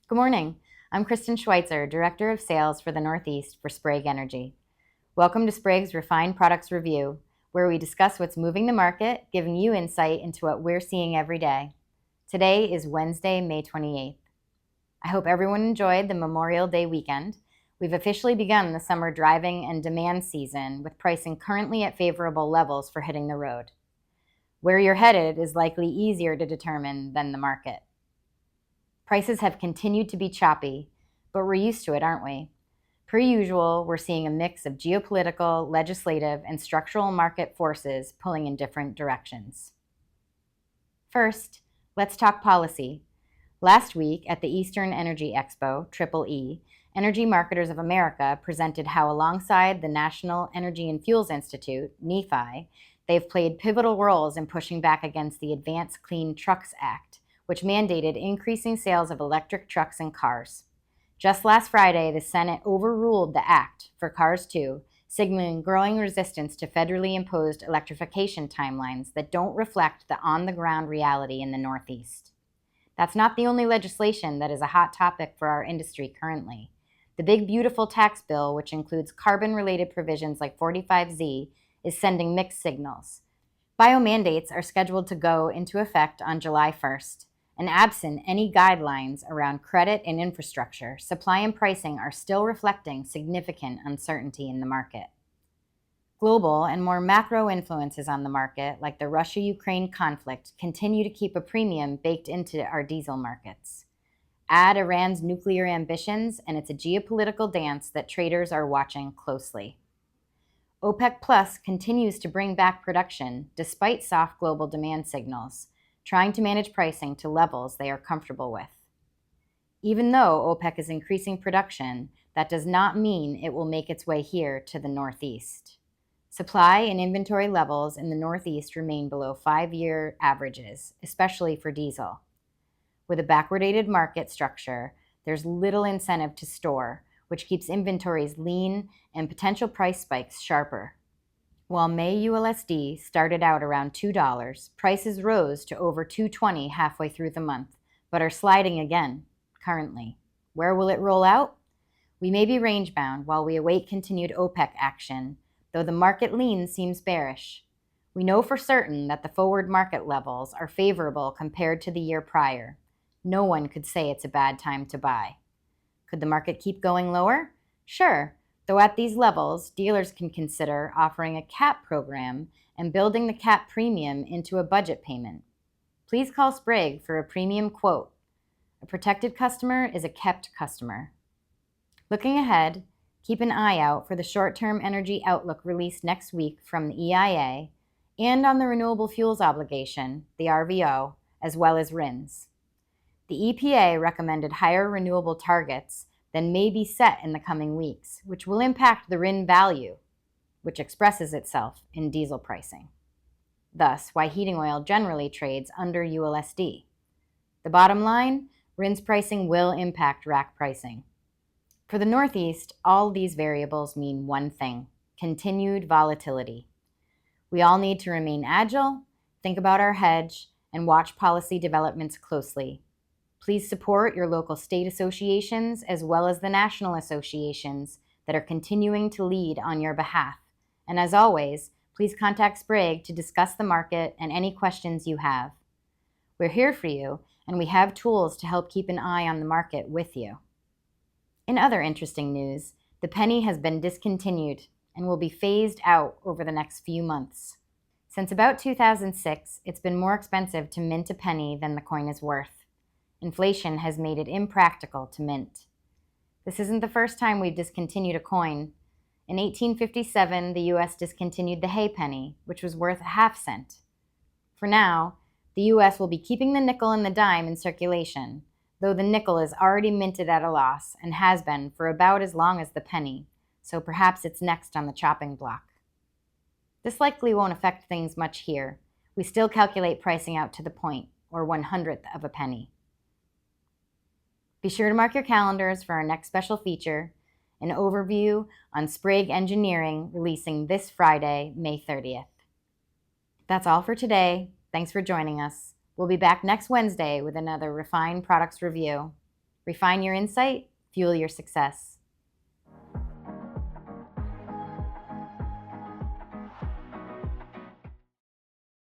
Good morning. I'm Kristyn Schweitzer, Director of Sales for the Northeast for Sprague Energy. Welcome to Sprague's Refined Products Review, where we discuss what's moving the market, giving you insight into what we're seeing every day. Today is Wednesday, May 28th. I hope everyone enjoyed the Memorial Day weekend. We've officially begun the summer driving and demand season, with pricing currently at favorable levels for hitting the road. Where you're headed is likely easier to determine than the market. Prices have continued to be choppy, but we're used to it, aren't we? Per usual, we're seeing a mix of geopolitical, legislative, and structural market forces pulling in different directions. First, let's talk policy. Last week at the Eastern Energy Expo, EEE, Energy Marketers of America presented how alongside the National Energy and Fuels Institute, NEFI, they've played pivotal roles in pushing back against the Advanced Clean Trucks Act, which mandated increasing sales of electric trucks and cars. Just last Friday, the Senate overruled the act for cars too, signaling growing resistance to federally imposed electrification timelines that don't reflect the on-the-ground reality in the Northeast. That's not the only legislation that is a hot topic for our industry currently. The Big Beautiful Tax Bill, which includes carbon-related provisions like 45Z, is sending mixed signals. Biomandates are scheduled to go into effect on July 1st. And absent any guidelines around credit and infrastructure, supply and pricing are still reflecting significant uncertainty in the market. Global and more macro influences on the market, like the Russia-Ukraine conflict, continue to keep a premium baked into our diesel markets. Add Iran's nuclear ambitions, and it's a geopolitical dance that traders are watching closely. OPEC Plus continues to bring back production despite soft global demand signals, trying to manage pricing to levels they are comfortable with. Even though OPEC is increasing production, that does not mean it will make its way here to the Northeast. Supply and inventory levels in the Northeast remain below 5-year averages, especially for diesel. With a backwardated market structure, there's little incentive to store, which keeps inventories lean and potential price spikes sharper. While May ULSD started out around $2, prices rose to over $2.20 halfway through the month, but are sliding again, currently. Where will it roll out? We may be range-bound while we await continued OPEC action, though the market lean seems bearish. We know for certain that the forward market levels are favorable compared to the year prior. No one could say it's a bad time to buy. Could the market keep going lower? Sure. Though at these levels, dealers can consider offering a cap program and building the cap premium into a budget payment. Please call Sprague for a premium quote. A protected customer is a kept customer. Looking ahead, keep an eye out for the short-term energy outlook released next week from the EIA and on the Renewable Fuels Obligation, the RVO, as well as RINs. The EPA recommended higher renewable targets than may be set in the coming weeks, which will impact the RIN value, which expresses itself in diesel pricing. Thus, why heating oil generally trades under ULSD. The bottom line, RINs pricing will impact rack pricing. For the Northeast, all these variables mean one thing: continued volatility. We all need to remain agile, think about our hedge, and watch policy developments closely. Please support your local state associations as well as the national associations that are continuing to lead on your behalf. And as always, please contact Sprague to discuss the market and any questions you have. We're here for you, and we have tools to help keep an eye on the market with you. In other interesting news, the penny has been discontinued and will be phased out over the next few months. Since about 2006, it's been more expensive to mint a penny than the coin is worth. Inflation has made it impractical to mint. This isn't the first time we've discontinued a coin. In 1857, the U.S. discontinued the hay penny, which was worth a half cent. For now, the U.S. will be keeping the nickel and the dime in circulation, though the nickel is already minted at a loss and has been for about as long as the penny, so perhaps it's next on the chopping block. This likely won't affect things much here. We still calculate pricing out to the point, or 1/100th of a penny. Be sure to mark your calendars for our next special feature, an overview on Sprague Engineering, releasing this Friday, May 30th. That's all for today. Thanks for joining us. We'll be back next Wednesday with another Refined Products Review. Refine your insight, fuel your success.